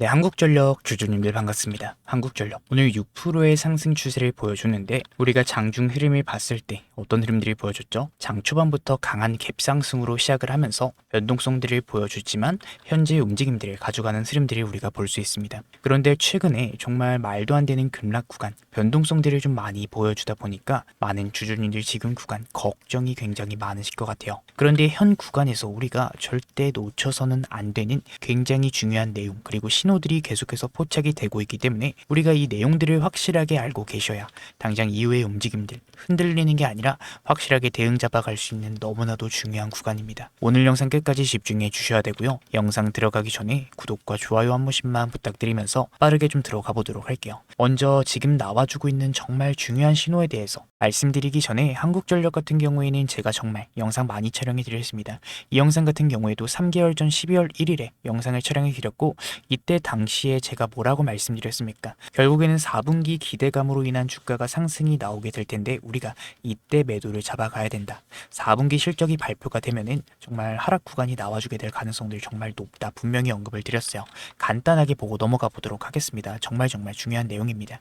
네, 한국전력 주주님들 반갑습니다. 한국전력 오늘 6%의 상승 추세를 보여주는데 우리가 장중 흐름을 봤을 때 어떤 흐름들이 보여줬죠? 장 초반부터 강한 갭상승으로 시작을 하면서 변동성들을 보여주지만 현재 움직임들을 가져가는 흐름들을 우리가 볼 수 있습니다. 그런데 최근에 정말 말도 안 되는 급락 구간, 변동성들을 좀 많이 보여주다 보니까 많은 주주님들 지금 구간 걱정이 굉장히 많으실 것 같아요. 그런데 현 구간에서 우리가 절대 놓쳐서는 안 되는 굉장히 중요한 내용 그리고 신호들이 계속해서 포착이 되고 있기 때문에 우리가 이 내용들을 확실하게 알고 계셔야 당장 이후의 움직임들 흔들리는 게 아니라 확실하게 대응 잡아갈 수 있는 너무나도 중요한 구간입니다. 오늘 영상 끝까지 집중해 주셔야 되고요. 영상 들어가기 전에 구독과 좋아요 한 번씩만 부탁드리면서 빠르게 좀 들어가 보도록 할게요. 먼저 지금 나와주고 있는 정말 중요한 신호에 대해서 말씀드리기 전에 한국전력 같은 경우에는 제가 정말 영상 많이 촬영해 드렸습니다. 이 영상 같은 경우에도 3개월 전 12월 1일에 영상을 촬영해 드렸고 이때 당시에 제가 뭐라고 말씀드렸습니까? 결국에는 4분기 기대감으로 인한 주가가 상승이 나오게 될 텐데 우리가 이때 매도를 잡아가야 된다. 4분기 실적이 발표가 되면은 정말 하락 구간이 나와주게 될 가능성들이 정말 높다. 분명히 언급을 드렸어요. 간단하게 보고 넘어가 보도록 하겠습니다. 정말 중요한 내용입니다.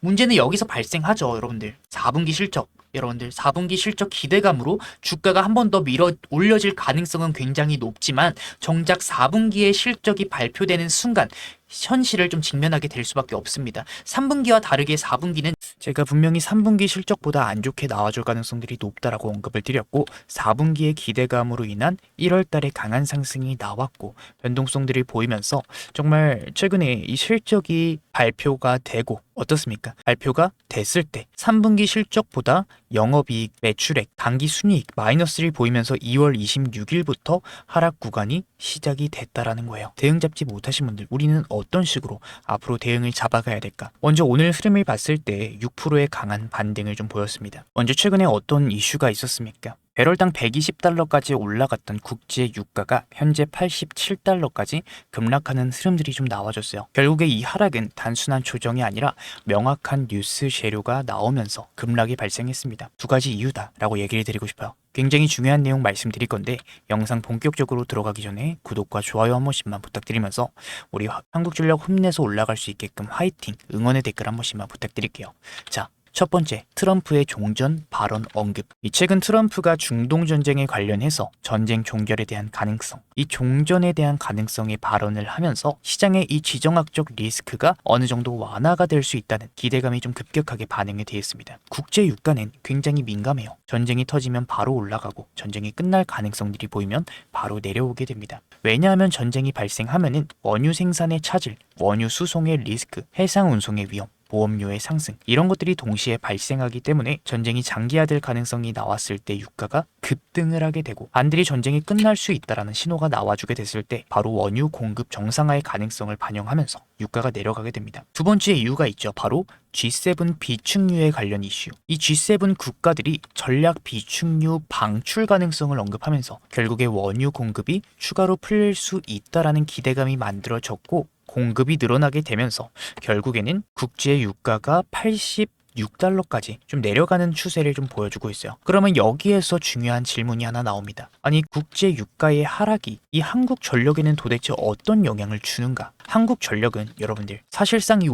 문제는 여기서 발생하죠, 여러분들. 4분기 실적. 여러분들 4분기 실적 기대감으로 주가가 한 번 더 밀어 올려질 가능성은 굉장히 높지만 정작 4분기의 실적이 발표되는 순간 현실을 좀 직면하게 될 수밖에 없습니다. 3분기와 다르게 4분기는 제가 분명히 3분기 실적보다 안 좋게 나와줄 가능성들이 높다라고 언급을 드렸고 4분기의 기대감으로 인한 1월 달에 강한 상승이 나왔고 변동성들이 보이면서 정말 최근에 이 실적이 발표가 되고 어떻습니까? 발표가 됐을 때 3분기 실적보다 영업이익, 매출액, 당기순이익 마이너스를 보이면서 2월 26일부터 하락 구간이 시작이 됐다라는 거예요. 대응 잡지 못하신 분들 우리는 어떤 식으로 앞으로 대응을 잡아가야 될까? 먼저 오늘 흐름을 봤을 때 6%의 강한 반등을 좀 보였습니다. 먼저 최근에 어떤 이슈가 있었습니까? 배럴당 120달러까지 올라갔던 국제 유가가 현재 87달러까지 급락하는 흐름들이 좀 나와줬어요. 결국에 이 하락은 단순한 조정이 아니라 명확한 뉴스 재료가 나오면서 급락이 발생했습니다. 두 가지 이유다라고 얘기를 드리고 싶어요. 굉장히 중요한 내용 말씀드릴 건데 영상 본격적으로 들어가기 전에 구독과 좋아요 한 번씩만 부탁드리면서 우리 한국전력 힘내서 올라갈 수 있게끔 화이팅, 응원의 댓글 한 번씩만 부탁드릴게요. 자, 첫 번째, 트럼프의 종전 발언 언급. 이 최근 트럼프가 중동 전쟁에 관련해서 전쟁 종결에 대한 가능성, 이 종전에 대한 가능성의 발언을 하면서 시장의 이 지정학적 리스크가 어느 정도 완화가 될 수 있다는 기대감이 좀 급격하게 반영이 되어 있습니다. 국제 유가는 굉장히 민감해요. 전쟁이 터지면 바로 올라가고 전쟁이 끝날 가능성들이 보이면 바로 내려오게 됩니다. 왜냐하면 전쟁이 발생하면은 원유 생산의 차질, 원유 수송의 리스크, 해상 운송의 위험, 보험료의 상승 이런 것들이 동시에 발생하기 때문에 전쟁이 장기화될 가능성이 나왔을 때 유가가 급등을 하게 되고 반드시 전쟁이 끝날 수 있다라는 신호가 나와주게 됐을 때 바로 원유 공급 정상화의 가능성을 반영하면서 유가가 내려가게 됩니다. 두 번째 이유가 있죠. 바로 G7 비축유에 관련 이슈. 이 G7 국가들이 전략 비축유 방출 가능성을 언급하면서 결국에 원유 공급이 추가로 풀릴 수 있다라는 기대감이 만들어졌고 공급이 늘어나게 되면서 결국에는 국제 유가가 86달러까지 좀 내려가는 추세를 좀 보여주고 있어요. 그러면 여기에서 중요한 질문이 하나 나옵니다. 아니 국제 유가의 하락이 이 한국전력에는 도대체 어떤 영향을 주는가? 한국전력은 여러분들 사실상 이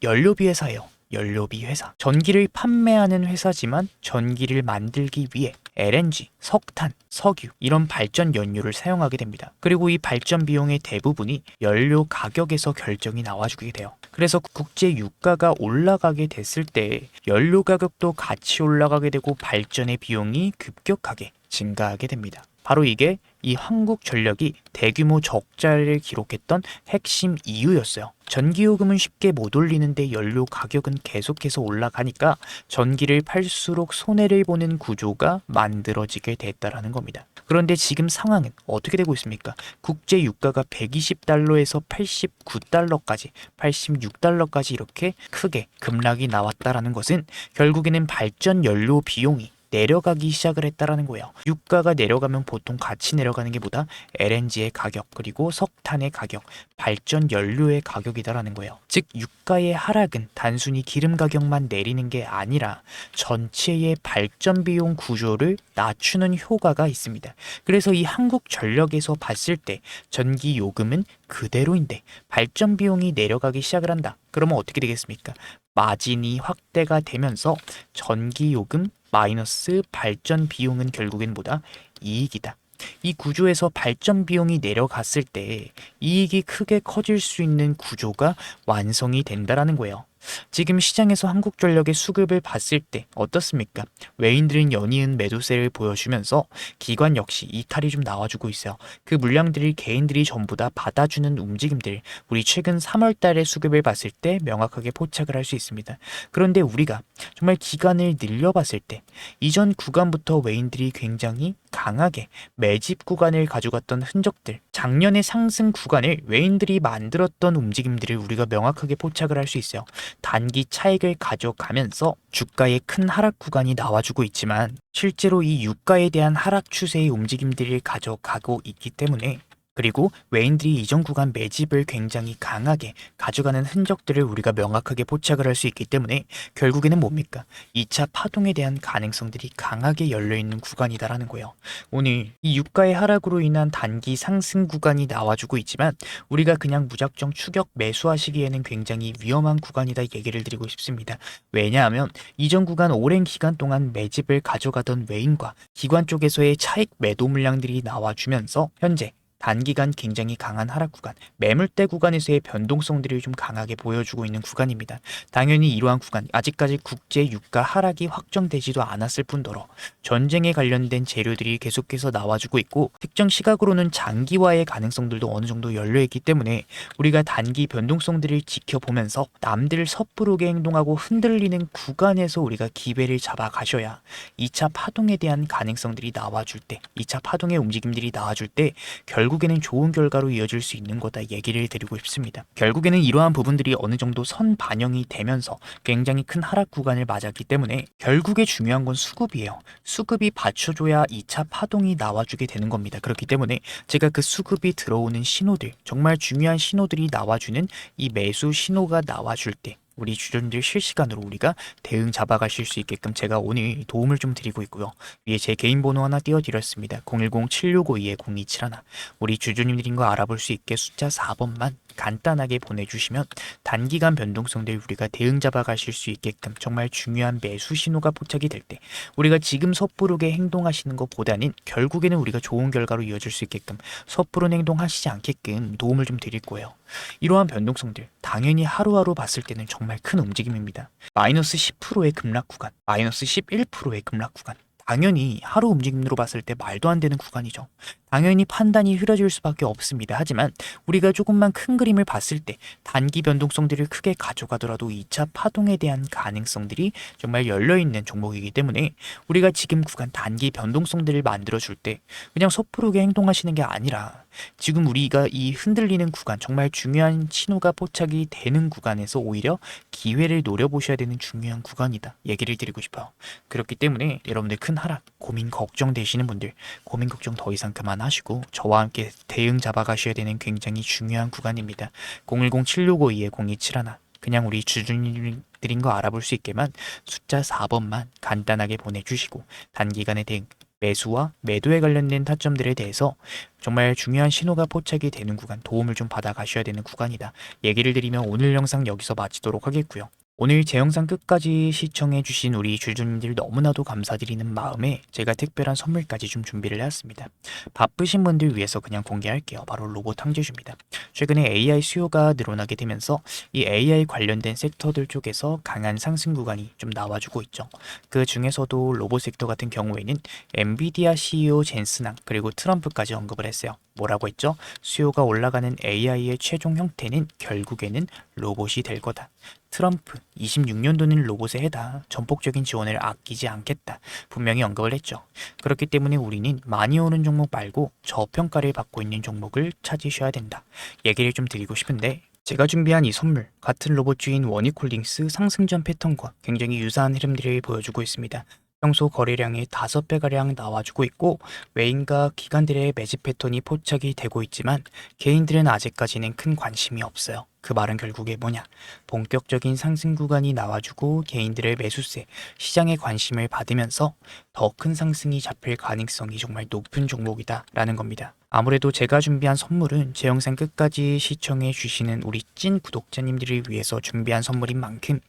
연료비 회사예요. 연료비 회사. 전기를 판매하는 회사지만 전기를 만들기 위해 LNG, 석탄, 석유 이런 발전 연료를 사용하게 됩니다. 그리고 이 발전 비용의 대부분이 연료 가격에서 결정이 나와주게 돼요. 그래서 국제 유가가 올라가게 됐을 때 연료 가격도 같이 올라가게 되고 발전의 비용이 급격하게 증가하게 됩니다. 바로 이게 이 한국전력이 대규모 적자를 기록했던 핵심 이유였어요. 전기요금은 쉽게 못 올리는데 연료 가격은 계속해서 올라가니까 전기를 팔수록 손해를 보는 구조가 만들어지게 됐다라는 겁니다. 그런데 지금 상황은 어떻게 되고 있습니까? 국제 유가가 120달러에서 89달러까지, 86달러까지 이렇게 크게 급락이 나왔다라는 것은 결국에는 발전 연료 비용이 내려가기 시작을 했다라는 거예요. 유가가 내려가면 보통 같이 내려가는 게 뭐다? LNG의 가격, 그리고 석탄의 가격, 발전 연료의 가격이다라는 거예요. 즉 유가의 하락은 단순히 기름 가격만 내리는 게 아니라 전체의 발전 비용 구조를 낮추는 효과가 있습니다. 그래서 이 한국전력에서 봤을 때 전기 요금은 그대로인데 발전 비용이 내려가기 시작을 한다. 그러면 어떻게 되겠습니까? 마진이 확대가 되면서 전기 요금 마이너스 발전 비용은 결국엔 뭐다? 이익이다. 이 구조에서 발전 비용이 내려갔을 때 이익이 크게 커질 수 있는 구조가 완성이 된다라는 거예요. 지금 시장에서 한국전력의 수급을 봤을 때 어떻습니까? 외인들은 연이은 매도세를 보여주면서 기관 역시 이탈이 좀 나와주고 있어요. 그 물량들을 개인들이 전부 다 받아주는 움직임들, 우리 최근 3월 달의 수급을 봤을 때 명확하게 포착을 할 수 있습니다. 그런데 우리가 정말 기간을 늘려봤을 때 이전 구간부터 외인들이 굉장히 강하게 매집 구간을 가져갔던 흔적들, 작년의 상승 구간을 외인들이 만들었던 움직임들을 우리가 명확하게 포착을 할 수 있어요. 단기 차익을 가져가면서 주가의 큰 하락 구간이 나와주고 있지만 실제로 이 유가에 대한 하락 추세의 움직임들을 가져가고 있기 때문에, 그리고 외인들이 이전 구간 매집을 굉장히 강하게 가져가는 흔적들을 우리가 명확하게 포착을 할 수 있기 때문에 결국에는 뭡니까? 2차 파동에 대한 가능성들이 강하게 열려있는 구간이다라는 거예요. 오늘 이 유가의 하락으로 인한 단기 상승 구간이 나와주고 있지만 우리가 그냥 무작정 추격 매수하시기에는 굉장히 위험한 구간이다 얘기를 드리고 싶습니다. 왜냐하면 이전 구간 오랜 기간 동안 매집을 가져가던 외인과 기관 쪽에서의 차익 매도 물량들이 나와주면서 현재 단기간 굉장히 강한 하락 구간, 매물대 구간에서의 변동성들을 좀 강하게 보여주고 있는 구간입니다. 당연히 이러한 구간, 아직까지 국제 유가 하락이 확정되지도 않았을 뿐더러 전쟁에 관련된 재료들이 계속해서 나와주고 있고 특정 시각으로는 장기화의 가능성들도 어느 정도 열려있기 때문에 우리가 단기 변동성들을 지켜보면서 남들 섣부르게 행동하고 흔들리는 구간에서 우리가 기회를 잡아 가셔야 2차 파동에 대한 가능성들이 나와줄 때, 2차 파동의 움직임들이 나와줄 때 결국에는 좋은 결과로 이어질 수 있는 거다 얘기를 드리고 싶습니다. 결국에는 이러한 부분들이 어느 정도 선 반영이 되면서 굉장히 큰 하락 구간을 맞았기 때문에 결국에 중요한 건 수급이에요. 수급이 받쳐줘야 2차 파동이 나와주게 되는 겁니다. 그렇기 때문에 제가 그 수급이 들어오는 신호들, 정말 중요한 신호들이 나와주는 이 매수 신호가 나와줄 때 우리 주주님들 실시간으로 우리가 대응 잡아가실 수 있게끔 제가 오늘 도움을 좀 드리고 있고요. 위에 제 개인 번호 하나 띄워드렸습니다. 010-7652-0271. 우리 주주님들인 거 알아볼 수 있게 숫자 4번만 간단하게 보내주시면 단기간 변동성들 우리가 대응 잡아가실 수 있게끔 정말 중요한 매수 신호가 포착이 될 때 우리가 지금 섣부르게 행동하시는 것보다는 결국에는 우리가 좋은 결과로 이어질 수 있게끔 섣부른 행동하시지 않게끔 도움을 좀 드릴 거예요. 이러한 변동성들 당연히 하루하루 봤을 때는 정말 큰 움직임입니다. 마이너스 10%의 급락 구간, 마이너스 11%의 급락 구간, 당연히 하루 움직임으로 봤을 때 말도 안 되는 구간이죠. 당연히 판단이 흐려질 수밖에 없습니다. 하지만 우리가 조금만 큰 그림을 봤을 때 단기 변동성들을 크게 가져가더라도 2차 파동에 대한 가능성들이 정말 열려있는 종목이기 때문에 우리가 지금 구간 단기 변동성들을 만들어줄 때 그냥 섣부르게 행동하시는 게 아니라 지금 우리가 이 흔들리는 구간, 정말 중요한 신호가 포착이 되는 구간에서 오히려 기회를 노려보셔야 되는 중요한 구간이다 얘기를 드리고 싶어요. 그렇기 때문에 여러분들 큰 하락, 고민 걱정되시는 분들 고민 걱정 더 이상 그만하시고 저와 함께 대응 잡아가셔야 되는 굉장히 중요한 구간입니다. 010-7652-0271. 그냥 우리 주주님들인 거 알아볼 수 있게만 숫자 4번만 간단하게 보내주시고 단기간의 대응, 매수와 매도에 관련된 타점들에 대해서 정말 중요한 신호가 포착이 되는 구간, 도움을 좀 받아 가셔야 되는 구간이다 얘기를 드리면 오늘 영상 여기서 마치도록 하겠고요. 오늘 제 영상 끝까지 시청해주신 우리 주주님들 너무나도 감사드리는 마음에 제가 특별한 선물까지 좀 준비를 해왔습니다. 바쁘신 분들 위해서 그냥 공개할게요. 바로 로봇 항제주입니다. 최근에 AI 수요가 늘어나게 되면서 이 AI 관련된 섹터들 쪽에서 강한 상승 구간이 좀 나와주고 있죠. 그 중에서도 로봇 섹터 같은 경우에는 엔비디아 CEO 젠슨왕 그리고 트럼프까지 언급을 했어요. 뭐라고 했죠? 수요가 올라가는 AI의 최종 형태는 결국에는 로봇이 될 거다. 트럼프 26년도는 로봇의 해다. 전폭적인 지원을 아끼지 않겠다. 분명히 언급을 했죠. 그렇기 때문에 우리는 많이 오는 종목 말고 저평가를 받고 있는 종목을 찾으셔야 된다. 얘기를 좀 드리고 싶은데 제가 준비한 이 선물, 같은 로봇주인 원익홀딩스 상승전 패턴과 굉장히 유사한 흐름들을 보여주고 있습니다. 평소 거래량의 5배가량 나와주고 있고 외인과 기관들의 매집 패턴이 포착이 되고 있지만 개인들은 아직까지는 큰 관심이 없어요. 그 말은 결국에 뭐냐? 본격적인 상승 구간이 나와주고 개인들의 매수세, 시장의 관심을 받으면서 더 큰 상승이 잡힐 가능성이 정말 높은 종목이다 라는 겁니다. 아무래도 제가 준비한 선물은 제 영상 끝까지 시청해 주시는 우리 찐 구독자님들을 위해서 준비한 선물인 만큼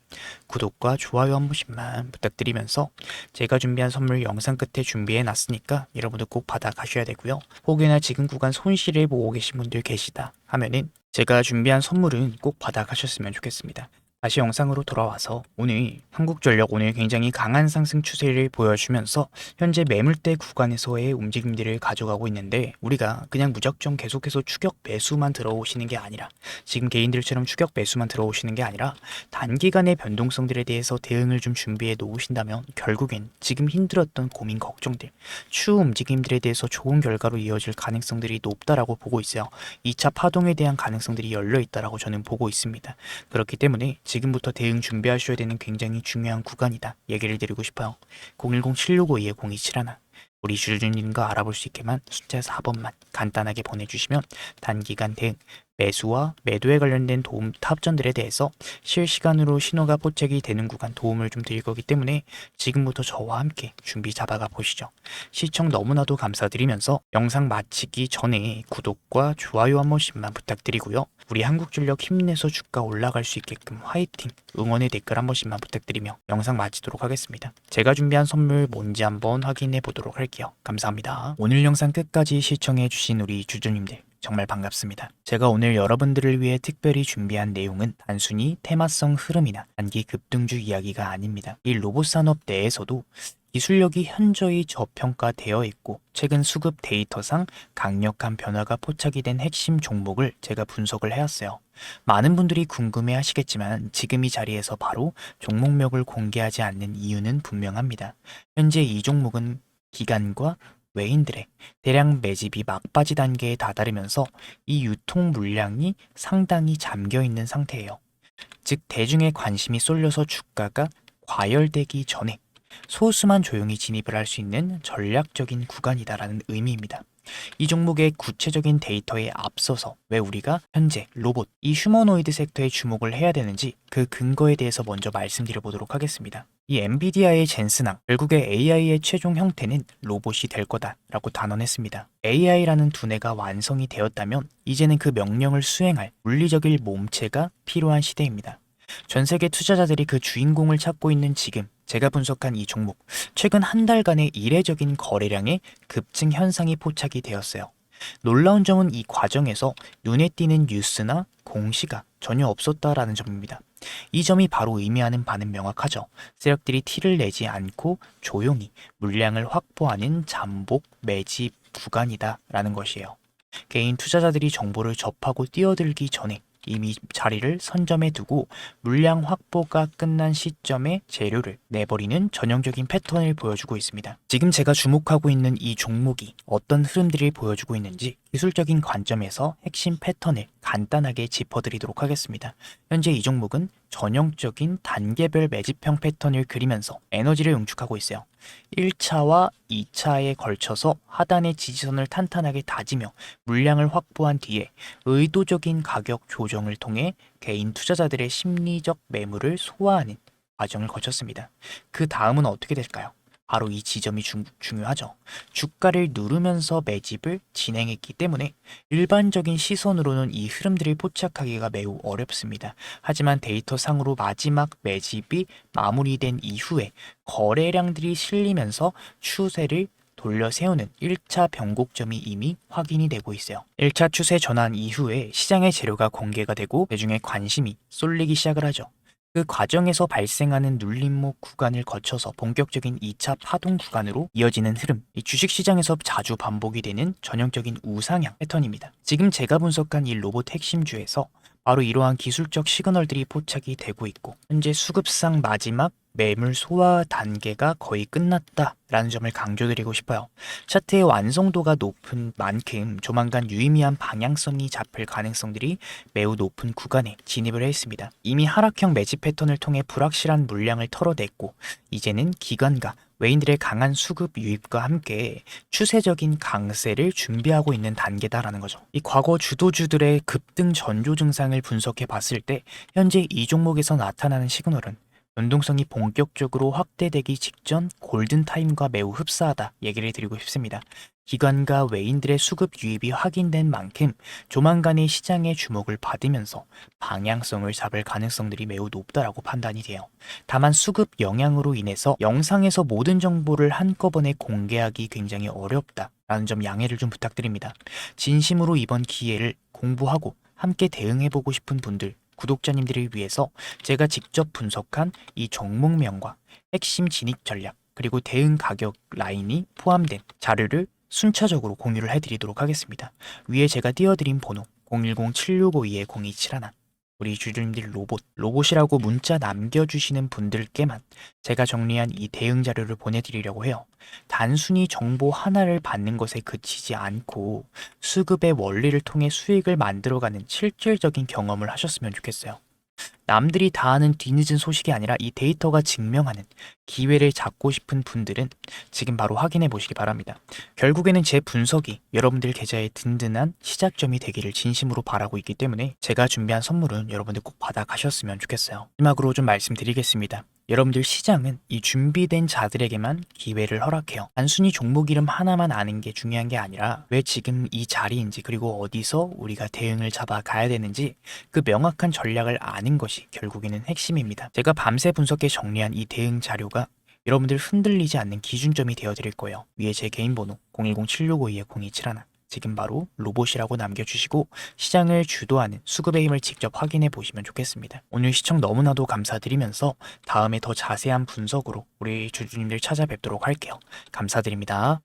구독과 좋아요 한 번씩만 부탁드리면서 제가 준비한 선물 영상 끝에 준비해 놨으니까 여러분들 꼭 받아 가셔야 되고요. 혹여나 지금 구간 손실을 보고 계신 분들 계시다 하면은 제가 준비한 선물은 꼭 받아 가셨으면 좋겠습니다. 다시 영상으로 돌아와서 오늘 한국전력 오늘 굉장히 강한 상승 추세를 보여주면서 현재 매물대 구간에서의 움직임들을 가져가고 있는데 우리가 그냥 무작정 계속해서 추격 매수만 들어오시는 게 아니라 지금 개인들처럼 추격 매수만 들어오시는 게 아니라 단기간의 변동성들에 대해서 대응을 좀 준비해 놓으신다면 결국엔 지금 힘들었던 고민 걱정들 추후 움직임들에 대해서 좋은 결과로 이어질 가능성들이 높다라고 보고 있어요. 2차 파동에 대한 가능성들이 열려 있다라고 저는 보고 있습니다. 그렇기 때문에 지금부터 대응 준비하셔야 되는 굉장히 중요한 구간이다 얘기를 드리고 싶어요. 010-7652-0271 우리 주주님과 알아볼 수 있게만 숫자 4번만 간단하게 보내주시면 단기간 대응 매수와 매도에 관련된 도움 탑전들에 대해서 실시간으로 신호가 포착이 되는 구간 도움을 좀 드릴 거기 때문에 지금부터 저와 함께 준비 잡아가 보시죠. 시청 너무나도 감사드리면서 영상 마치기 전에 구독과 좋아요 한 번씩만 부탁드리고요. 우리 한국전력 힘내서 주가 올라갈 수 있게끔 화이팅! 응원의 댓글 한 번씩만 부탁드리며 영상 마치도록 하겠습니다. 제가 준비한 선물 뭔지 한번 확인해 보도록 할게요. 감사합니다. 오늘 영상 끝까지 시청해 주신 우리 주주님들 정말 반갑습니다. 제가 오늘 여러분들을 위해 특별히 준비한 내용은 단순히 테마성 흐름이나 단기 급등주 이야기가 아닙니다. 이 로봇 산업 내에서도 기술력이 현저히 저평가되어 있고 최근 수급 데이터상 강력한 변화가 포착이 된 핵심 종목을 제가 분석을 해왔어요. 많은 분들이 궁금해 하시겠지만 지금 이 자리에서 바로 종목명을 공개하지 않는 이유는 분명합니다. 현재 이 종목은 기관과 외인들의 대량 매집이 막바지 단계에 다다르면서 이 유통 물량이 상당히 잠겨 있는 상태예요. 즉 대중의 관심이 쏠려서 주가가 과열되기 전에 소수만 조용히 진입을 할 수 있는 전략적인 구간이다라는 의미입니다. 이 종목의 구체적인 데이터에 앞서서 왜 우리가 현재 로봇, 이 휴머노이드 섹터에 주목을 해야 되는지 그 근거에 대해서 먼저 말씀드려 보도록 하겠습니다. 이 엔비디아의 젠슨왕, 결국에 AI의 최종 형태는 로봇이 될 거다라고 단언했습니다. AI라는 두뇌가 완성이 되었다면 이제는 그 명령을 수행할 물리적인 몸체가 필요한 시대입니다. 전 세계 투자자들이 그 주인공을 찾고 있는 지금 제가 분석한 이 종목, 최근 한 달간의 이례적인 거래량의 급증 현상이 포착이 되었어요. 놀라운 점은 이 과정에서 눈에 띄는 뉴스나 공시가 전혀 없었다라는 점입니다. 이 점이 바로 의미하는 바는 명확하죠. 세력들이 티를 내지 않고 조용히 물량을 확보하는 잠복 매집 구간이다라는 것이에요. 개인 투자자들이 정보를 접하고 뛰어들기 전에 이미 자리를 선점해 두고 물량 확보가 끝난 시점에 재료를 내버리는 전형적인 패턴을 보여주고 있습니다. 지금 제가 주목하고 있는 이 종목이 어떤 흐름들을 보여주고 있는지 기술적인 관점에서 핵심 패턴을 간단하게 짚어드리도록 하겠습니다. 현재 이 종목은 전형적인 단계별 매집형 패턴을 그리면서 에너지를 응축하고 있어요. 1차와 2차에 걸쳐서 하단의 지지선을 탄탄하게 다지며 물량을 확보한 뒤에 의도적인 가격 조정을 통해 개인 투자자들의 심리적 매물을 소화하는 과정을 거쳤습니다. 그 다음은 어떻게 될까요? 바로 이 지점이 중요하죠. 주가를 누르면서 매집을 진행했기 때문에 일반적인 시선으로는 이 흐름들을 포착하기가 매우 어렵습니다. 하지만 데이터상으로 마지막 매집이 마무리된 이후에 거래량들이 실리면서 추세를 돌려 세우는 1차 변곡점이 이미 확인이 되고 있어요. 1차 추세 전환 이후에 시장의 재료가 공개가 되고 대중의 관심이 쏠리기 시작을 하죠. 그 과정에서 발생하는 눌림목 구간을 거쳐서 본격적인 2차 파동 구간으로 이어지는 흐름, 이 주식시장에서 자주 반복이 되는 전형적인 우상향 패턴입니다. 지금 제가 분석한 이 로봇 핵심주에서 바로 이러한 기술적 시그널들이 포착이 되고 있고 현재 수급상 마지막 매물 소화 단계가 거의 끝났다라는 점을 강조드리고 싶어요. 차트의 완성도가 높은 만큼 조만간 유의미한 방향성이 잡힐 가능성들이 매우 높은 구간에 진입을 했습니다. 이미 하락형 매집 패턴을 통해 불확실한 물량을 털어냈고 이제는 기관과 외인들의 강한 수급 유입과 함께 추세적인 강세를 준비하고 있는 단계다라는 거죠. 이 과거 주도주들의 급등 전조 증상을 분석해 봤을 때 현재 이 종목에서 나타나는 시그널은 변동성이 본격적으로 확대되기 직전 골든타임과 매우 흡사하다 얘기를 드리고 싶습니다. 기관과 외인들의 수급 유입이 확인된 만큼 조만간의 시장의 주목을 받으면서 방향성을 잡을 가능성들이 매우 높다라고 판단이 돼요. 다만 수급 영향으로 인해서 영상에서 모든 정보를 한꺼번에 공개하기 굉장히 어렵다라는 점 양해를 좀 부탁드립니다. 진심으로 이번 기회를 공부하고 함께 대응해보고 싶은 분들, 구독자님들을 위해서 제가 직접 분석한 이 종목명과 핵심 진입 전략 그리고 대응 가격 라인이 포함된 자료를 순차적으로 공유를 해드리도록 하겠습니다. 위에 제가 띄워드린 번호 010-7652-0271 우리 주주님들 로봇이라고 문자 남겨주시는 분들께만 제가 정리한 이 대응 자료를 보내드리려고 해요. 단순히 정보 하나를 받는 것에 그치지 않고 수급의 원리를 통해 수익을 만들어가는 실질적인 경험을 하셨으면 좋겠어요. 남들이 다 아는 뒤늦은 소식이 아니라 이 데이터가 증명하는 기회를 잡고 싶은 분들은 지금 바로 확인해 보시기 바랍니다. 결국에는 제 분석이 여러분들 계좌에 든든한 시작점이 되기를 진심으로 바라고 있기 때문에 제가 준비한 선물은 여러분들 꼭 받아 가셨으면 좋겠어요. 마지막으로 좀 말씀드리겠습니다. 여러분들 시장은 이 준비된 자들에게만 기회를 허락해요. 단순히 종목 이름 하나만 아는 게 중요한 게 아니라 왜 지금 이 자리인지 그리고 어디서 우리가 대응을 잡아 가야 되는지 그 명확한 전략을 아는 것이 결국에는 핵심입니다. 제가 밤새 분석해 정리한 이 대응 자료가 여러분들 흔들리지 않는 기준점이 되어 드릴 거예요. 위에 제 개인 번호 010-7652-0271 지금 바로 로봇이라고 남겨주시고 시장을 주도하는 수급의 힘을 직접 확인해 보시면 좋겠습니다. 오늘 시청 너무나도 감사드리면서 다음에 더 자세한 분석으로 우리 주주님들 찾아뵙도록 할게요. 감사드립니다.